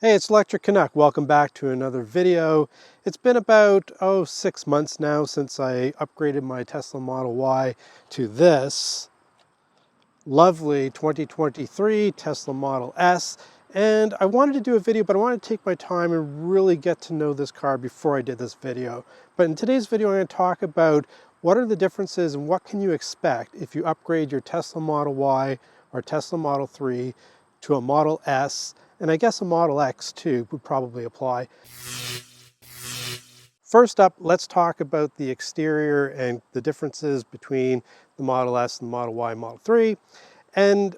Hey, it's Electric Canuck. Welcome back to another video. It's been about, 6 months now since I upgraded my Tesla Model Y to this lovely 2023 Tesla Model S. And I wanted to do a video, but I wanted to take my time and really get to know this car before I did this video. But in today's video, I'm going to talk about what are the differences and what can you expect if you upgrade your Tesla Model Y or Tesla Model 3 to a Model S, and I guess a Model X too would probably apply. First up, let's talk about the exterior and the differences between the Model S and the Model Y and Model 3. And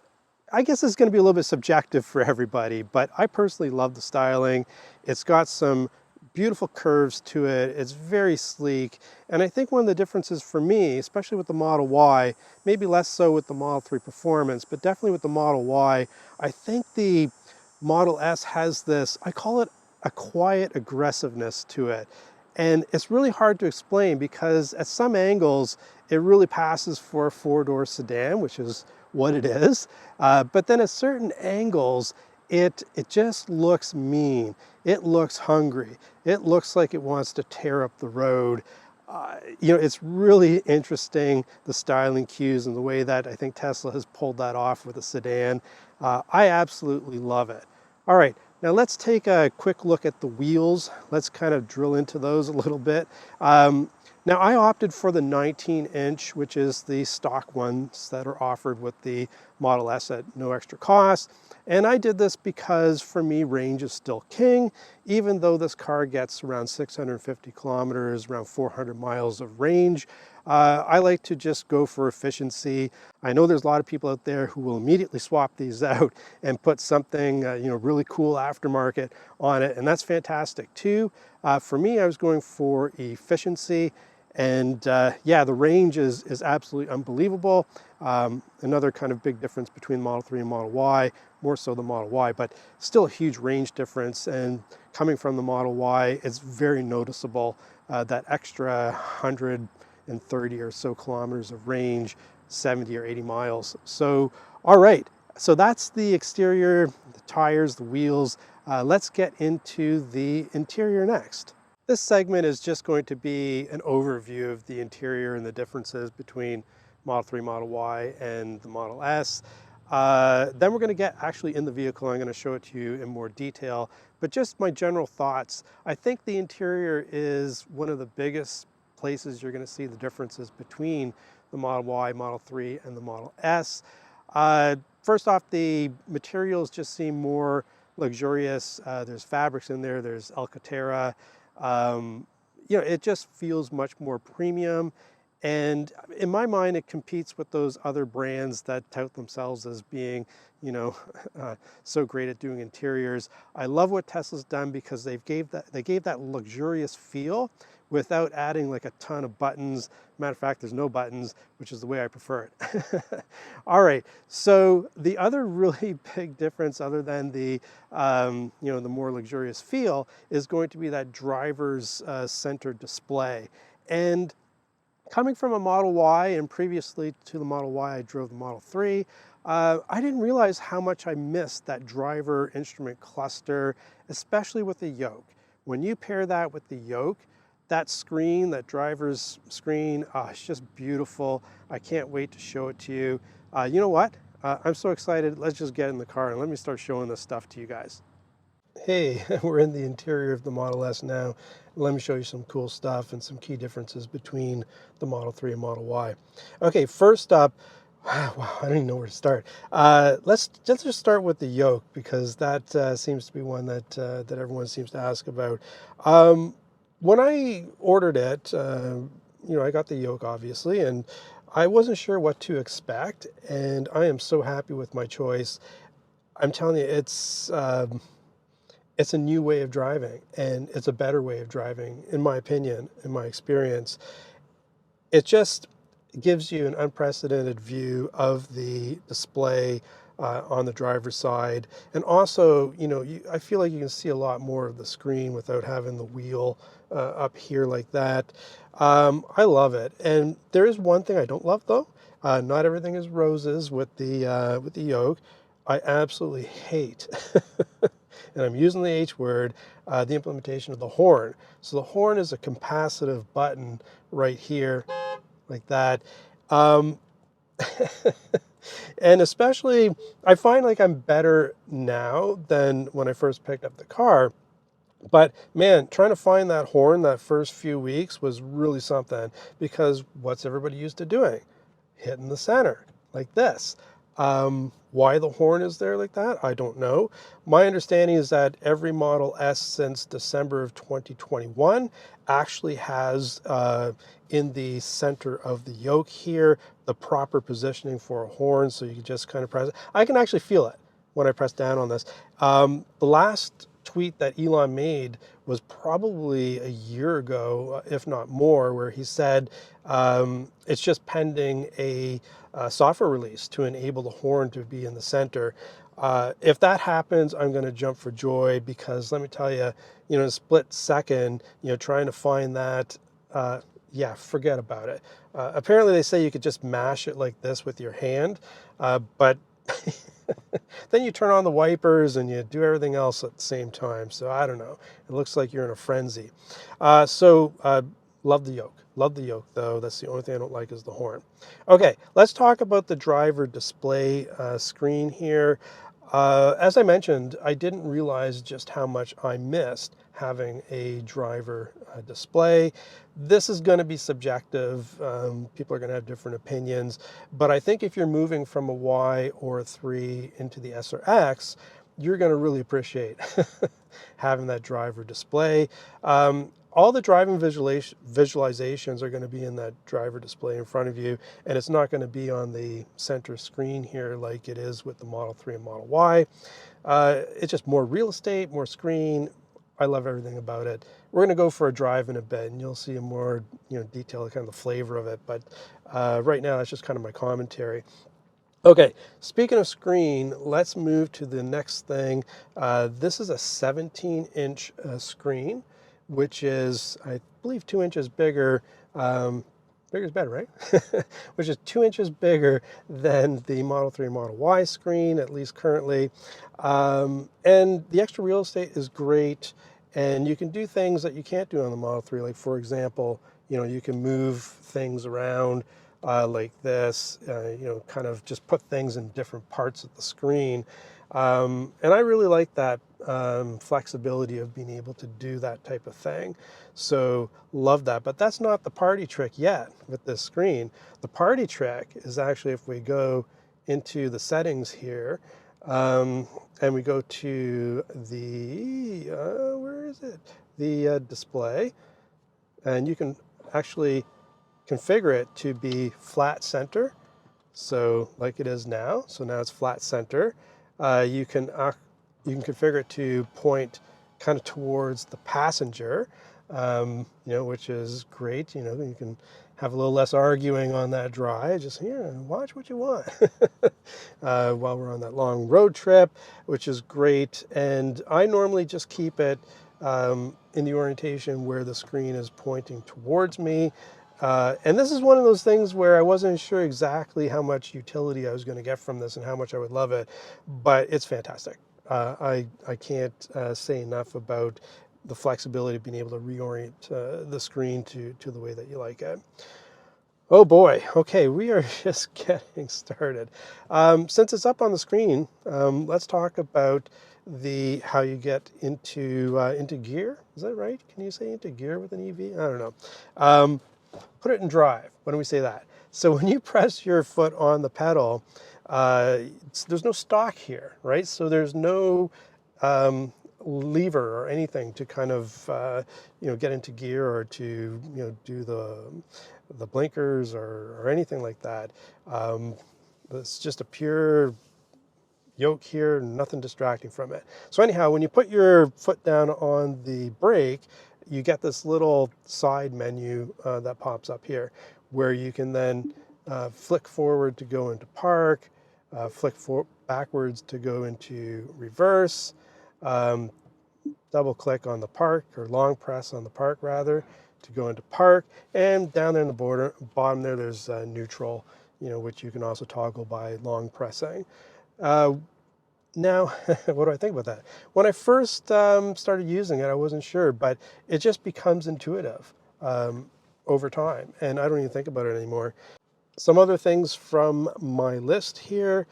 I guess it's going to be a little bit subjective for everybody, but I personally love the styling. It's got some beautiful curves to it. It's very sleek. And I think one of the differences for me, especially with the Model Y, maybe less so with the Model 3 Performance, but definitely with the Model Y, I think the Model S has this, I call it a quiet aggressiveness to it. And it's really hard to explain because at some angles, it really passes for a four-door sedan, which is what it is. But then at certain angles, it just looks mean. It looks hungry. It looks like it wants to tear up the road. It's really interesting, the styling cues and the way that I think Tesla has pulled that off with a sedan. I absolutely love it. All right, now let's take a quick look at the wheels. Let's kind of drill into those a little bit. Now I opted for the 19-inch, which is the stock ones that are offered with the Model S at no extra cost. And I did this because for me, range is still king, even though this car gets around 650 kilometers, around 400 miles of range. I like to just go for efficiency. I know there's a lot of people out there who will immediately swap these out and put something really cool aftermarket on it, and that's fantastic too. For me, I was going for efficiency. And yeah, the range is absolutely unbelievable. Another kind of big difference between Model 3 and Model Y, more so the Model Y, but still a huge range difference. And coming from the Model Y, it's very noticeable, that extra 130 or so kilometers of range, 70 or 80 miles. So, all right, so that's the exterior, the tires, the wheels. Let's get into the interior next. This segment is just going to be an overview of the interior and the differences between Model 3, Model Y, and the Model S. Then we're going to get actually in the vehicle. I'm going to show it to you in more detail, but just my general thoughts. I think the interior is one of the biggest places you're going to see the differences between the Model Y, Model 3, and the Model S. First off, the materials just seem more luxurious. There's fabrics in there. There's Alcantara. It just feels much more premium, and in my mind it competes with those other brands that tout themselves as being so great at doing interiors. I love what Tesla's done because they gave that luxurious feel without adding like a ton of buttons. Matter of fact, there's no buttons, which is the way I prefer it. All right, so the other really big difference, other than the the more luxurious feel, is going to be that driver's center display. And coming from a Model Y, and previously to the Model Y, I drove the Model 3. I didn't realize how much I missed that driver instrument cluster, especially with the Yoke. When you pair that with the Yoke, that screen, that driver's screen, it's just beautiful. I can't wait to show it to you. You know what? I'm so excited. Let's just get in the car and let me start showing this stuff to you guys. Hey, we're in the interior of the Model S now. Let me show you some cool stuff and some key differences between the Model 3 and Model Y. Okay, first up, wow, I don't even know where to start. Let's just start with the Yoke, because that seems to be one that everyone seems to ask about. When I ordered it, I got the Yoke obviously, and I wasn't sure what to expect, and I am so happy with my choice. I'm telling you, it's a new way of driving, and it's a better way of driving, in my opinion, in my experience. It just gives you an unprecedented view of the display on the driver's side. And also, I feel like you can see a lot more of the screen without having the wheel up here like that. I love it. And there is one thing I don't love though. Not everything is roses with the Yoke. I absolutely hate and I'm using the H word, the implementation of the horn. So the horn is a capacitive button right here, like that. And especially, I find like I'm better now than when I first picked up the car. But man, trying to find that horn that first few weeks was really something, because what's everybody used to doing? Hitting the center like this. Why the horn is there like that, I don't know. My understanding is that every Model S since December of 2021 actually has in the center of the yoke here the proper positioning for a horn, so you can just kind of press it. I can actually feel it when I press down on this. The last tweet that Elon made was probably a year ago, if not more, where he said it's just pending a software release to enable the horn to be in the center. If that happens, I'm going to jump for joy, because let me tell you, in a split second, trying to find that, yeah, forget about it. Apparently they say you could just mash it like this with your hand, but then you turn on the wipers and you do everything else at the same time. So I don't know. It looks like you're in a frenzy. Love the yoke. Love the yoke, though. That's the only thing I don't like is the horn. Okay, let's talk about the driver display screen here. As I mentioned, I didn't realize just how much I missed having a driver display. This is going to be subjective. People are going to have different opinions, but I think if you're moving from a Y or a 3 into the S or X, you're going to really appreciate having that driver display. All the driving visualizations are going to be in that driver display in front of you, and it's not going to be on the center screen here like it is with the Model 3 and Model Y. It's just more real estate, more screen. I love everything about it. We're going to go for a drive in a bit, and you'll see a more detailed kind of the flavor of it. But right now, that's just kind of my commentary. Okay, speaking of screen, let's move to the next thing. This is a 17-inch screen, which is, I believe, 2 inches bigger. Bigger is better, right? Which is 2 inches bigger than the Model 3 and Model Y screen, at least currently. And the extra real estate is great, and you can do things that you can't do on the Model 3. Like, for example, you can move things around like this, kind of just put things in different parts of the screen. And I really like that flexibility of being able to do that type of thing. So love that. But that's not the party trick yet with this screen. The party trick is actually if we go into the settings here, and we go to the, where is it? The display, and you can actually configure it to be flat center. So like it is now. So now it's flat center. You can configure it to point kind of towards the passenger, which is great. You can have a little less arguing on that drive. Just here, watch what you want while we're on that long road trip, which is great. And I normally just keep it in the orientation where the screen is pointing towards me. And this is one of those things where I wasn't sure exactly how much utility I was going to get from this and how much I would love it, but it's fantastic. I can't say enough about the flexibility of being able to reorient the screen to the way that you like it. Oh boy, okay, we are just getting started. Since it's up on the screen, let's talk about how you get into gear. Is that right? Can you say into gear with an EV? I don't know. Put it in drive. Why don't we say that? So when you press your foot on the pedal, there's no stock here, right? So there's no lever or anything to kind of get into gear or to do the blinkers or anything like that. It's just a pure yoke here, nothing distracting from it. So anyhow, when you put your foot down on the brake, you get this little side menu that pops up here, where you can then flick forward to go into park, flick backwards to go into reverse, double click on the park, or long press on the park rather, to go into park, and down there in the bottom there's neutral, which you can also toggle by long pressing. Now, what do I think about that? When I first started using it, I wasn't sure, but it just becomes intuitive over time, and I don't even think about it anymore. Some other things from my list here.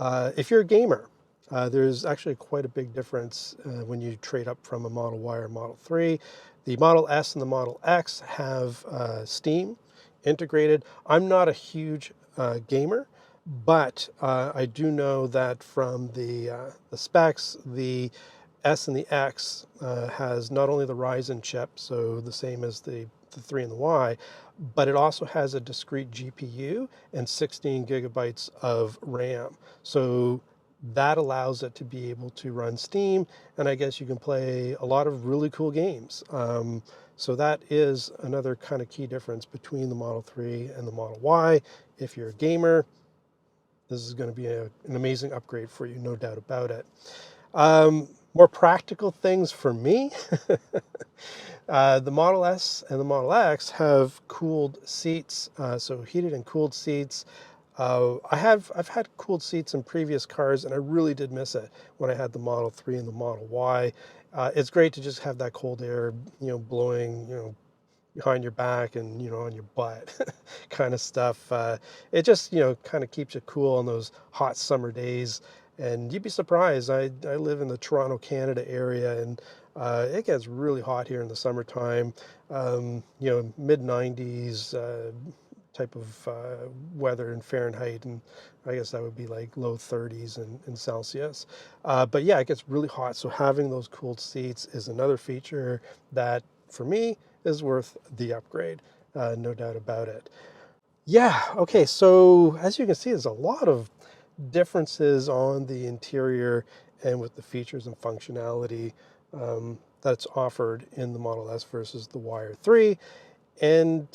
If you're a gamer, there's actually quite a big difference when you trade up from a Model Y or Model 3. The Model S and the Model X have Steam integrated. I'm not a huge gamer, but I do know that from the specs, the S and the X has not only the Ryzen chip, so the same as the 3 and the Y, but it also has a discrete GPU and 16 gigabytes of RAM. So that allows it to be able to run Steam, and I guess you can play a lot of really cool games. So that is another kind of key difference between the Model 3 and the Model Y. If you're a gamer, this is going to be an amazing upgrade for you, no doubt about it. More practical things for me. The Model S and the Model X have cooled seats, so heated and cooled seats. I've had cooled seats in previous cars, and I really did miss it when I had the Model 3 and the Model Y. It's great to just have that cold air, blowing, behind your back and on your butt, kind of stuff. It just kind of keeps you cool on those hot summer days. And you'd be surprised. I live in the Toronto, Canada area, and it gets really hot here in the summertime. Mid 90s type of weather in Fahrenheit, and I guess that would be like low 30s in Celsius. But yeah, it gets really hot. So having those cooled seats is another feature that, for me, is worth the upgrade. No doubt about it. Yeah, okay, so as you can see, there's a lot of differences on the interior and with the features and functionality that's offered in the Model S versus the Y or 3, and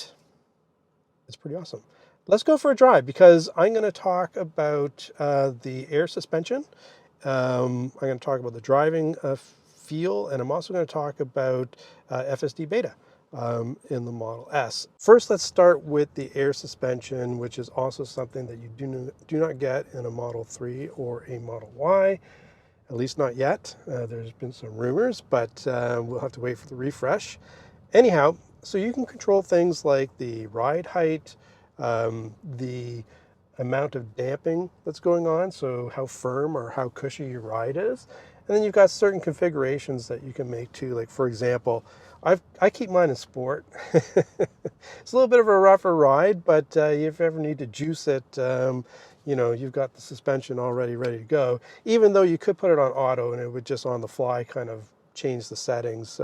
it's pretty awesome. Let's go for a drive, because I'm going to talk about the air suspension. I'm going to talk about the driving feel, and I'm also going to talk about FSD beta in the Model S. First, let's start with the air suspension, which is also something that you do not get in a Model 3 or a Model Y, at least not yet. There's been some rumors, but we'll have to wait for the refresh. Anyhow, so you can control things like the ride height, the amount of damping that's going on, so how firm or how cushy your ride is. And then you've got certain configurations that you can make too. Like, for example, I keep mine in sport. It's a little bit of a rougher ride, but if you ever need to juice it, you've got the suspension already ready to go. Even though you could put it on auto and it would just on the fly kind of change the settings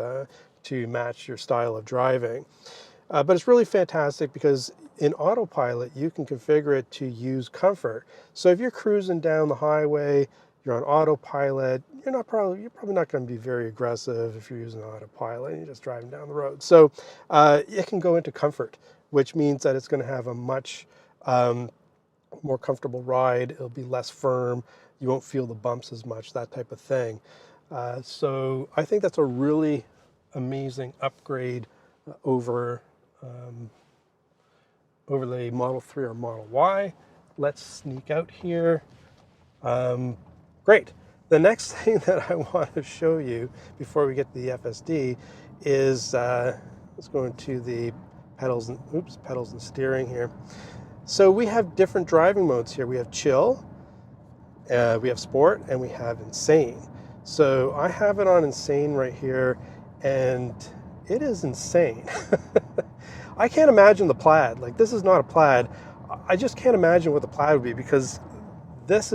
to match your style of driving. But it's really fantastic because in autopilot, you can configure it to use comfort. So if you're cruising down the highway, you're on autopilot, you're probably not going to be very aggressive if you're using autopilot and you're just driving down the road. So it can go into comfort, which means that it's going to have a much more comfortable ride. It'll be less firm. You won't feel the bumps as much, that type of thing. So I think that's a really amazing upgrade over the Model 3 or Model Y. Let's sneak out here. Great. The next thing that I want to show you before we get to the FSD is, let's go into the pedals and steering here. So we have different driving modes here. We have chill, we have sport, and we have insane. So I have it on insane right here, and it is insane. I can't imagine the Plaid. Like, this is not a Plaid. I just can't imagine what the Plaid would be, because this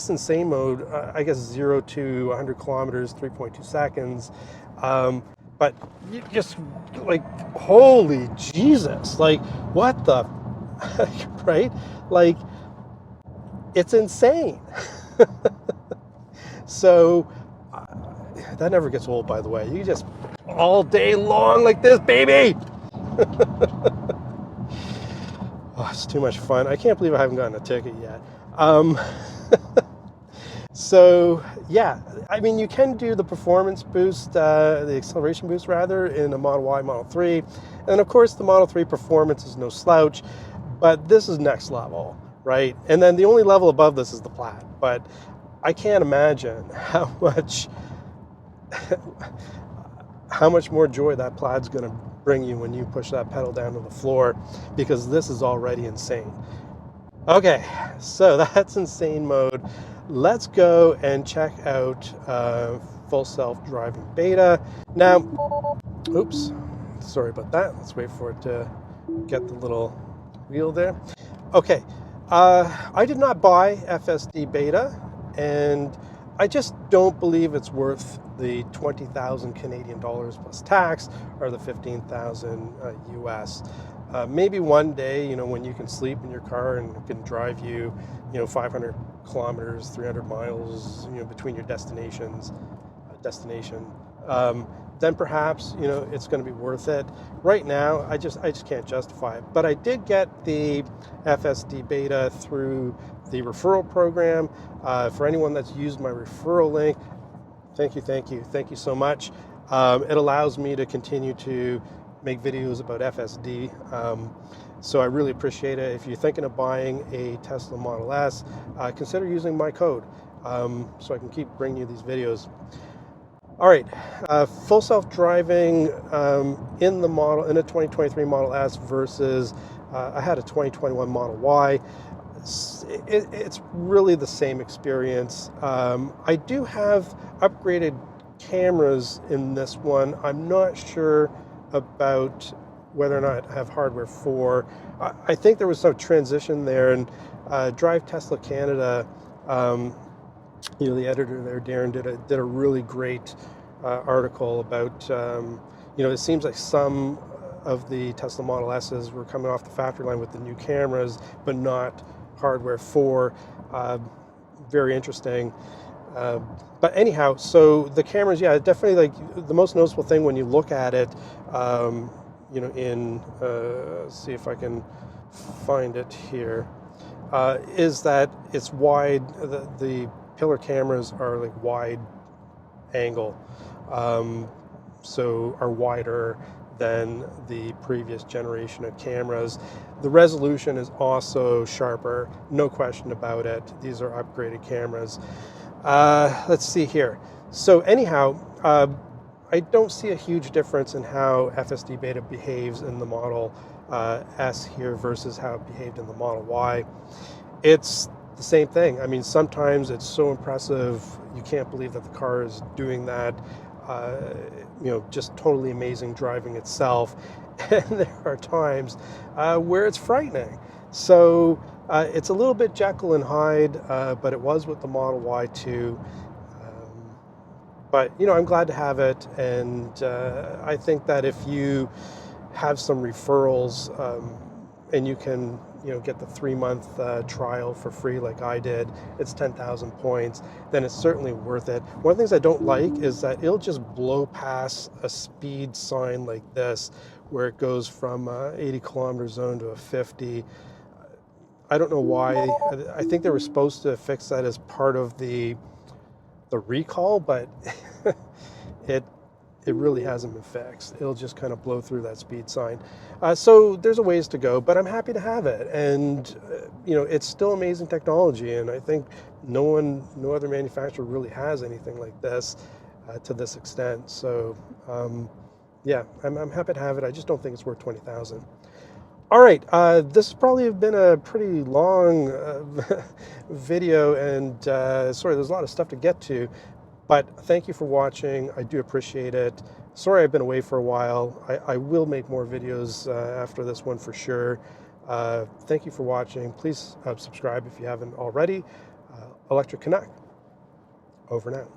insane mode, I guess 0 to 100 kilometers, 3.2 seconds. But you just, like, holy Jesus, like, what the, right? Like, it's insane. So that never gets old, by the way. You just all day long like this, baby. Oh, it's too much fun. I can't believe I haven't gotten a ticket yet. So yeah, I mean, you can do the performance boost, the acceleration boost rather, in a Model Y, Model 3. And of course the Model 3 performance is no slouch, but this is next level, right? And then the only level above this is the Plaid. But I can't imagine how much more joy that plaid's going to bring you when you push that pedal down to the floor, because this is already insane. Okay, so that's insane mode. Let's go and check out full self-driving beta. Now, oops, sorry about that. Let's wait for it to get the little wheel there. Okay, I did not buy FSD beta, and I just don't believe it's worth the 20,000 Canadian dollars plus tax, or the 15,000 US. Maybe one day, you know, when you can sleep in your car and it can drive you, 500 kilometers, 300 miles, between your destination, then perhaps, it's going to be worth it. Right now, I just can't justify it. But I did get the FSD beta through the referral program. For anyone that's used my referral link, thank you so much. It allows me to continue to make videos about FSD. So I really appreciate it. If you're thinking of buying a Tesla Model S, consider using my code so I can keep bringing you these videos. All right, full self-driving in a 2023 Model S versus I had a 2021 Model Y. It's really the same experience. I do have upgraded cameras in this one. I'm not sure about whether or not I have hardware 4. I think there was some transition there, and Drive Tesla Canada, the editor there, Darren, did a really great article about, it seems like some of the Tesla Model S's were coming off the factory line with the new cameras, but not hardware 4. Very interesting. But anyhow, so the cameras, yeah, definitely, like, the most noticeable thing when you look at it, see if I can find it here, is that it's wide. The pillar cameras are like wide angle, so are wider than the previous generation of cameras. The resolution is also sharper, no question about it. These are upgraded cameras. Let's see here. So anyhow, I don't see a huge difference in how FSD beta behaves in the Model S here versus how it behaved in the Model Y. It's the same thing. I mean, sometimes it's so impressive, you can't believe that the car is doing that. Just totally amazing driving itself. And there are times where it's frightening. So it's a little bit Jekyll and Hyde, but it was with the Model Y too. But I'm glad to have it, and I think that if you have some referrals and you can get the 3-month trial for free like I did, it's 10,000 points, then it's certainly worth it. One of the things I don't like is that it'll just blow past a speed sign like this, where it goes from 80 kilometer zone to a 50. I don't know why. I think they were supposed to fix that as part of the recall, but it really hasn't been fixed. It'll just kind of blow through that speed sign. So there's a ways to go, but I'm happy to have it. And, it's still amazing technology. And I think no other manufacturer really has anything like this to this extent. So, yeah, I'm happy to have it. I just don't think it's worth 20,000. All right, this has probably been a pretty long video, and sorry, there's a lot of stuff to get to. But thank you for watching. I do appreciate it. Sorry I've been away for a while. I will make more videos after this one for sure. Thank you for watching. Please subscribe if you haven't already. Electric Canuck. Over now.